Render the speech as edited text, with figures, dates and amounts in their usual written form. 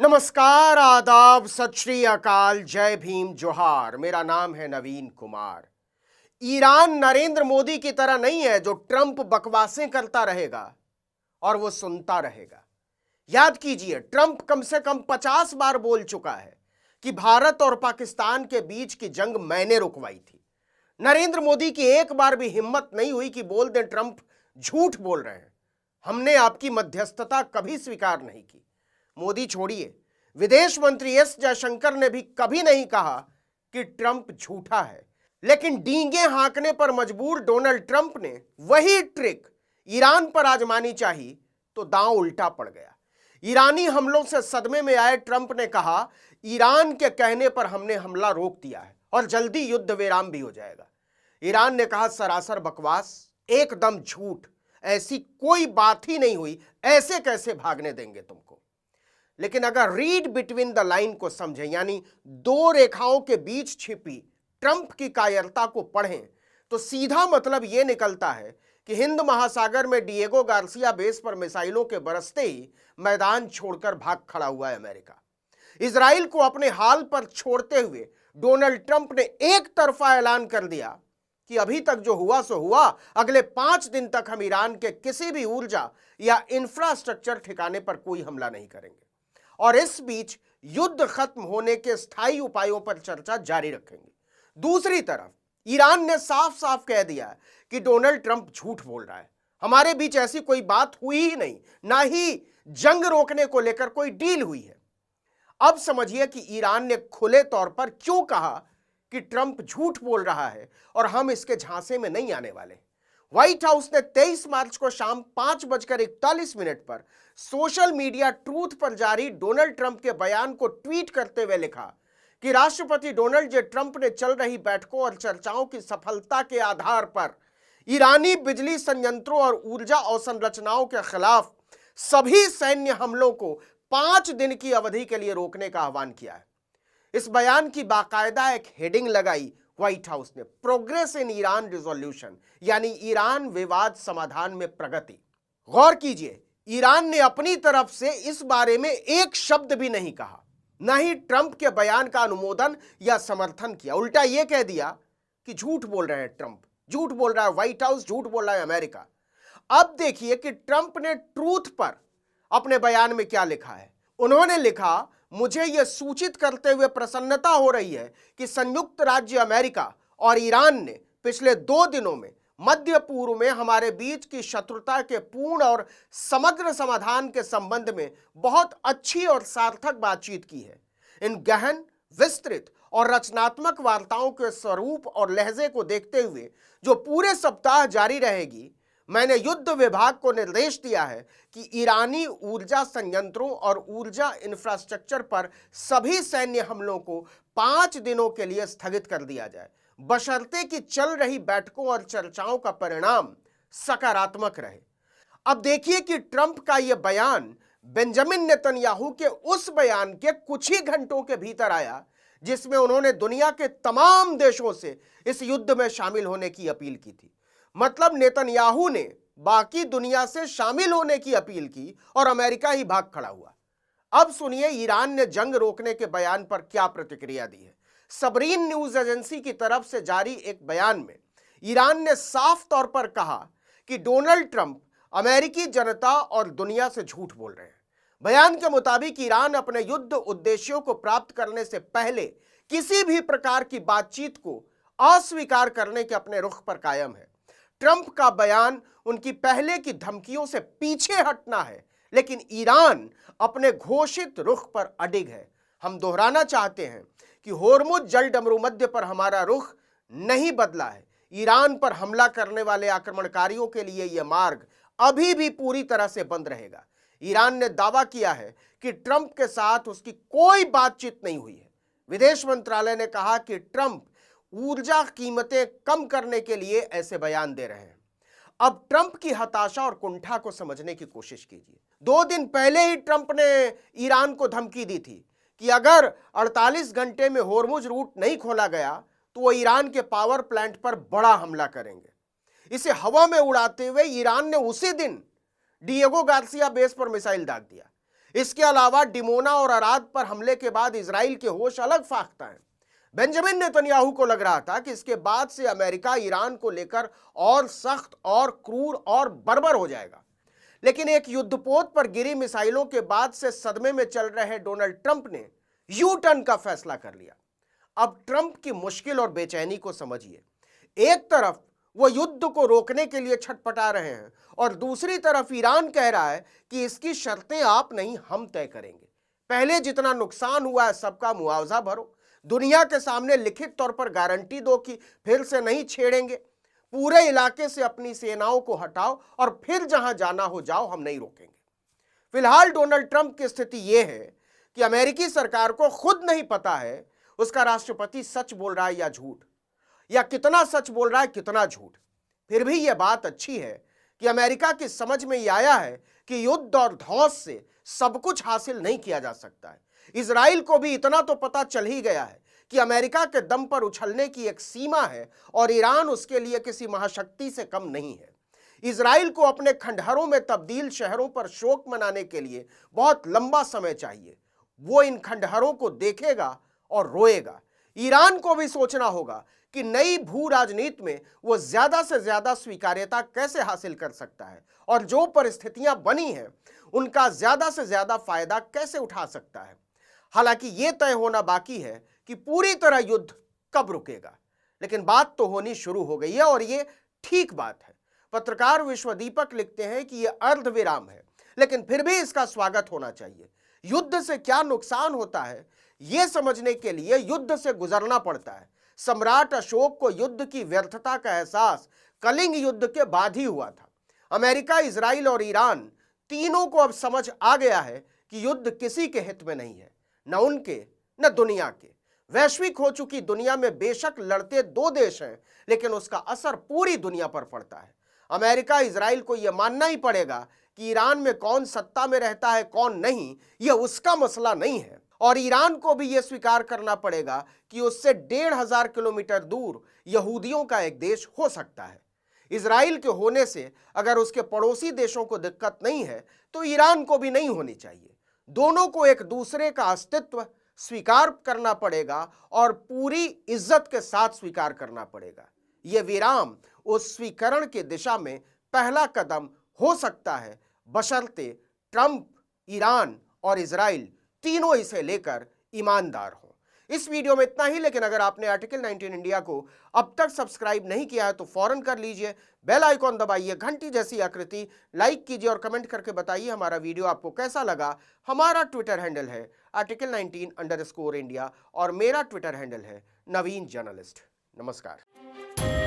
नमस्कार, आदाब, सत श्री अकाल, जय भीम, जोहार। मेरा नाम है नवीन कुमार। ईरान नरेंद्र मोदी की तरह नहीं है जो ट्रंप बकवासें करता रहेगा और वो सुनता रहेगा। याद कीजिए, ट्रंप कम से कम 50 बार बोल चुका है कि भारत और पाकिस्तान के बीच की जंग मैंने रुकवाई थी। नरेंद्र मोदी की एक बार भी हिम्मत नहीं हुई कि बोल दें ट्रंप झूठ बोल रहे हैं, हमने आपकी मध्यस्थता कभी स्वीकार नहीं की। मोदी छोड़िए, विदेश मंत्री एस जयशंकर ने भी कभी नहीं कहा कि ट्रंप झूठा है। लेकिन डींगे हाँकने पर मजबूर डोनाल्ड ट्रंप ने वही ट्रिक ईरान पर आजमानी चाहिए तो दांव उल्टा पड़ गया। ईरानी हमलों से सदमे में आए ट्रंप ने कहा, ईरान के कहने पर हमने हमला रोक दिया है और जल्दी युद्ध विराम भी हो जाएगा। ईरान ने कहा, सरासर बकवास, एकदम झूठ, ऐसी कोई बात ही नहीं हुई, ऐसे कैसे भागने देंगे तुमको। लेकिन अगर रीड बिटवीन द लाइन को समझें, यानी दो रेखाओं के बीच छिपी ट्रंप की कायरता को पढ़ें, तो सीधा मतलब यह निकलता है कि हिंद महासागर में डिएगो गार्सिया बेस पर मिसाइलों के बरसते ही मैदान छोड़कर भाग खड़ा हुआ है अमेरिका। इजराइल को अपने हाल पर छोड़ते हुए डोनाल्ड ट्रंप ने एक तरफा ऐलान कर दिया कि अभी तक जो हुआ सो हुआ, अगले 5 दिन तक हम ईरान के किसी भी ऊर्जा या इंफ्रास्ट्रक्चर ठिकाने पर कोई हमला नहीं करेंगे और इस बीच युद्ध खत्म होने के स्थायी उपायों पर चर्चा जारी रखेंगे। दूसरी तरफ ईरान ने साफ साफ कह दिया कि डोनाल्ड ट्रंप झूठ बोल रहा है, हमारे बीच ऐसी कोई बात हुई ही नहीं, ना ही जंग रोकने को लेकर कोई डील हुई है। अब समझिए कि ईरान ने खुले तौर पर क्यों कहा कि ट्रंप झूठ बोल रहा है और हम इसके झांसे में नहीं आने वाले। व्हाइट हाउस ने 23 मार्च को शाम 5:41 पर सोशल मीडिया ट्रूथ पर जारी डोनाल्ड ट्रंप के बयान को ट्वीट करते हुए लिखा कि राष्ट्रपति डोनाल्ड जे ट्रंप ने चल रही बैठकों और चर्चाओं की सफलता के आधार पर ईरानी बिजली संयंत्रों और ऊर्जा अवसंरचनाओं के खिलाफ सभी सैन्य हमलों को 5 दिन की अवधि के लिए रोकने का आह्वान किया है। इस बयान की बाकायदा एक हेडिंग लगाई व्हाइट हाउस ने, प्रोग्रेस इन ईरान रिजोल्यूशन, यानी ईरान विवाद समाधान में प्रगति। गौर कीजिए, ईरान ने अपनी तरफ से इस बारे में एक शब्द भी नहीं कहा, न ही ट्रंप के बयान का अनुमोदन या समर्थन किया। उल्टा यह कह दिया कि झूठ बोल रहे हैं ट्रंप, झूठ बोल रहा है व्हाइट हाउस, झूठ बोल रहा है अमेरिका। अब देखिए कि ट्रंप ने ट्रूथ पर अपने बयान में क्या लिखा है। उन्होंने लिखा, मुझे यह सूचित करते हुए प्रसन्नता हो रही है कि संयुक्त राज्य अमेरिका और ईरान ने पिछले 2 दिनों में मध्य पूर्व में हमारे बीच की शत्रुता के पूर्ण और समग्र समाधान के संबंध में बहुत अच्छी और सार्थक बातचीत की है। इन गहन, विस्तृत और रचनात्मक वार्ताओं के स्वरूप और लहजे को देखते हुए जो पूरे सप्ताह जारी रहेगी, मैंने युद्ध विभाग को निर्देश दिया है कि ईरानी ऊर्जा संयंत्रों और ऊर्जा इंफ्रास्ट्रक्चर पर सभी सैन्य हमलों को 5 दिनों के लिए स्थगित कर दिया जाए, बशर्ते कि चल रही बैठकों और चर्चाओं का परिणाम सकारात्मक रहे। अब देखिए कि ट्रंप का यह बयान बेंजामिन नेतन्याहू के उस बयान के कुछ ही घंटों के भीतर आया जिसमें उन्होंने दुनिया के तमाम देशों से इस युद्ध में शामिल होने की अपील की थी। मतलब नेतन्याहू ने बाकी दुनिया से शामिल होने की अपील की और अमेरिका ही भाग खड़ा हुआ। अब सुनिए ईरान ने जंग रोकने के बयान पर क्या प्रतिक्रिया दी है। सबरीन न्यूज एजेंसी की तरफ से जारी एक बयान में ईरान ने साफ तौर पर कहा कि डोनाल्ड ट्रंप अमेरिकी जनता और दुनिया से झूठ बोल रहे हैं। बयान के मुताबिक ईरान अपने युद्ध उद्देश्यों को प्राप्त करने से पहले किसी भी प्रकार की बातचीत को अस्वीकार करने के अपने रुख पर कायम है। ट्रंप का बयान उनकी पहले की धमकियों से पीछे हटना है, लेकिन ईरान अपने घोषित रुख पर अडिग है। हम दोहराना चाहते हैं कि होर्मुज जल डमरूमध्य पर हमारा रुख नहीं बदला है। ईरान पर हमला करने वाले आक्रमणकारियों के लिए यह मार्ग अभी भी पूरी तरह से बंद रहेगा। ईरान ने दावा किया है कि ट्रंप के साथ उसकी कोई बातचीत नहीं हुई है। विदेश मंत्रालय ने कहा कि ट्रंप ऊर्जा कीमतें कम करने के लिए ऐसे बयान दे रहे हैं। अब ट्रंप की हताशा और कुंठा को समझने की कोशिश कीजिए। 2 दिन पहले ही ट्रंप ने ईरान को धमकी दी थी कि अगर 48 घंटे में होर्मुज रूट नहीं खोला गया तो वो ईरान के पावर प्लांट पर बड़ा हमला करेंगे। इसे हवा में उड़ाते हुए ईरान ने उसी दिन डिएगो गार्सिया बेस पर मिसाइल दाग दिया। इसके अलावा डिमोना और अराद पर हमले के बाद इजराइल के होश अलग फाख्ता है। बेंजामिन नेतन्याहू को लग रहा था कि इसके बाद से अमेरिका ईरान को लेकर और सख्त और क्रूर और बर्बर हो जाएगा, लेकिन एक युद्धपोत पर गिरी मिसाइलों के बाद से सदमे में चल रहे डोनाल्ड ट्रंप ने यू टर्न का फैसला कर लिया। अब ट्रंप की मुश्किल और बेचैनी को समझिए। एक तरफ वो युद्ध को रोकने के लिए छटपटा रहे हैं और दूसरी तरफ ईरान कह रहा है कि इसकी शर्तें आप नहीं, हम तय करेंगे। पहले जितना नुकसान हुआ है सबका मुआवजा भरो, दुनिया के सामने लिखित तौर पर गारंटी दो कि फिर से नहीं छेड़ेंगे, पूरे इलाके से अपनी सेनाओं को हटाओ और फिर जहां जाना हो जाओ, हम नहीं रोकेंगे। फिलहाल डोनाल्ड ट्रंप की स्थिति यह है कि अमेरिकी सरकार को खुद नहीं पता है उसका राष्ट्रपति सच बोल रहा है या झूठ, या कितना सच बोल रहा है कितना झूठ। फिर भी यह बात अच्छी है कि अमेरिका की समझ में यह आया है कि युद्ध और धौंस से सब कुछ हासिल नहीं किया जा सकता है। इजराइल को भी इतना तो पता चल ही गया है कि अमेरिका के दम पर उछलने की एक सीमा है और ईरान उसके लिए किसी महाशक्ति से कम नहीं है। इजराइल को अपने खंडहरों में तब्दील शहरों पर शोक मनाने के लिए बहुत लंबा समय चाहिए। वो इन खंडहरों को देखेगा और रोएगा। ईरान को भी सोचना होगा कि नई भू राजनीति में वो ज्यादा से ज्यादा स्वीकार्यता कैसे हासिल कर सकता है और जो परिस्थितियां बनी हैं उनका ज्यादा से ज्यादा फायदा कैसे उठा सकता है। हालांकि ये तय होना बाकी है कि पूरी तरह युद्ध कब रुकेगा, लेकिन बात तो होनी शुरू हो गई है और ये ठीक बात है। पत्रकार विश्वदीपक लिखते हैं कि यह अर्धविराम है, लेकिन फिर भी इसका स्वागत होना चाहिए। युद्ध से क्या नुकसान होता है यह समझने के लिए युद्ध से गुजरना पड़ता है। सम्राट अशोक को युद्ध की व्यर्थता का एहसास कलिंग युद्ध के बाद ही हुआ था। अमेरिका, इजराइल और ईरान तीनों को अब समझ आ गया है कि युद्ध किसी के हित में नहीं है, न उनके न दुनिया के। वैश्विक हो चुकी दुनिया में बेशक लड़ते दो देश हैं, लेकिन उसका असर पूरी दुनिया पर पड़ता है। अमेरिका, इजराइल को यह मानना ही पड़ेगा कि ईरान में कौन सत्ता में रहता है कौन नहीं, यह उसका मसला नहीं है। और ईरान को भी यह स्वीकार करना पड़ेगा कि उससे 1500 किलोमीटर दूर यहूदियों का एक देश हो सकता है। इजराइल के होने से अगर उसके पड़ोसी देशों को दिक्कत नहीं है तो ईरान को भी नहीं होनी चाहिए। दोनों को एक दूसरे का अस्तित्व स्वीकार करना पड़ेगा और पूरी इज्जत के साथ स्वीकार करना पड़ेगा। यह विराम उस स्वीकरण की दिशा में पहला कदम हो सकता है, बशर्ते ट्रंप, ईरान और इजराइल तीनों इसे लेकर ईमानदार हों। इस वीडियो में इतना ही, लेकिन अगर आपने आर्टिकल 19 इंडिया को अब तक सब्सक्राइब नहीं किया है तो फौरन कर लीजिए। बेल आइकॉन दबाइए, घंटी जैसी आकृति, लाइक कीजिए और कमेंट करके बताइए हमारा वीडियो आपको कैसा लगा। हमारा ट्विटर हैंडल है article19_India और मेरा ट्विटर हैंडल है नवीन जर्नलिस्ट। नमस्कार।